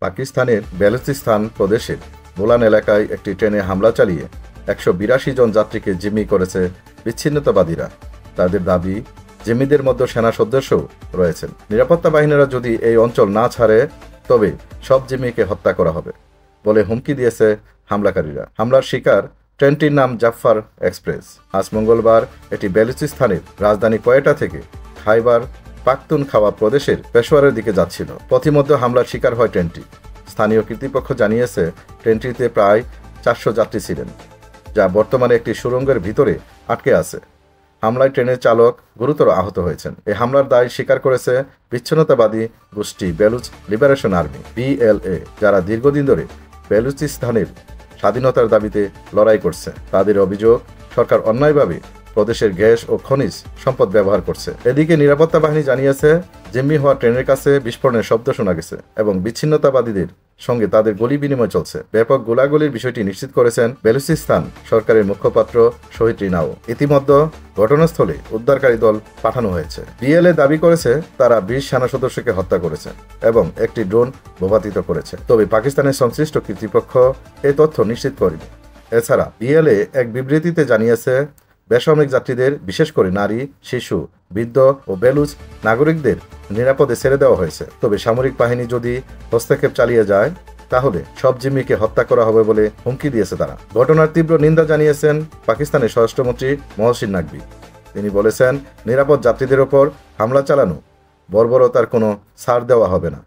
পাকিস্তানের বেলুচিস্তান প্রদেশের বোলান এলাকায় একটি ট্রেনে হামলা চালিয়ে 182 জন যাত্রীকে জিম্মি করেছে বিচ্ছিন্নতাবাদীরা। তাদের দাবি, জিম্মিদের মধ্যে সেনা সদস্যও রয়েছেন। নিরাপত্তা বাহিনীরা যদি এই অঞ্চল না ছাড়ে তবে সব জিম্মিকে হত্যা করা হবে বলে হুমকি দিয়েছে হামলাকারীরা। হামলার শিকার ট্রেনটির নাম জাফফার এক্সপ্রেস। আজ মঙ্গলবার এটি বেলুচিস্তানের রাজধানী কোয়েটা থেকে খাইবার পাখতুনখাওয়া প্রদেশের পেশোয়ারের দিকে যাচ্ছিল। পথিমধ্যে হামলার শিকার হয় ট্রেনটি। স্থানীয় কর্তৃপক্ষ জানিয়েছে ট্রেনটিতে প্রায় 400 যাত্রী ছিলেন, যা বর্তমানে একটি সুড়ঙ্গের ভিতরে আটকে আছে। হামলায় ট্রেনের চালক গুরুতর আহত হয়েছেন। এই হামলার দায় স্বীকার করেছে বিচ্ছিন্নতাবাদী গোষ্ঠী বেলুচ লিবারেশন আর্মি BLA, যারা দীর্ঘদিন ধরে বেলুচিস্তানের স্বাধীনতার দাবিতে লড়াই করছে। তাদের অভিযোগ, সরকার অন্যায়ভাবে প্রদেশের গ্যাস ও খনিজ সম্পদ ব্যবহার করছে। এদিকে নিরাপত্তা বাহিনী জানিয়েছে জিম্মি হওয়া ট্রেনের কাছে বিস্ফোরণের শব্দ শোনা গেছে এবং বিচ্ছিন্নতাবাদীদের সঙ্গে তাদের গুলি বিনিময় চলছে। ব্যাপক গোলাগুলির বিষয়টি নিশ্চিত করেছেন বেলুচিস্তান সরকারের মুখপাত্র শহীদ রিনাও। ইতিমধ্যে ঘটনাস্থলে উদ্ধারকারী দল পাঠানো হয়েছে। BLA দাবি করেছে তারা 20 সেনা সদস্যকে হত্যা করেছে এবং একটি ড্রোন ভূপাতিত করেছে। তবে পাকিস্তানের সংশ্লিষ্ট কর্তৃপক্ষ এই তথ্য নিশ্চিত করেনি। এছাড়া BLA এক বিবৃতিতে জানিয়েছে বেসামরিক যাত্রীদের, বিশেষ করে নারী, শিশু, বৃদ্ধ ও বেলুচ নাগরিকদের নিরাপদে ছেড়ে দেওয়া হয়েছে। তবে সামরিক বাহিনী যদি হস্তক্ষেপ চালিয়ে যায় তাহলে সব জিম্মিকে হত্যা করা হবে বলে হুমকি দিয়েছে তারা। ঘটনার তীব্র নিন্দা জানিয়েছেন পাকিস্তানের স্বরাষ্ট্রমন্ত্রী মহসিন নাকভি। তিনি বলেছেন, নিরাপদ যাত্রীদের ওপর হামলা চালানো বর্বরতার কোনো ছাড় দেওয়া হবে না।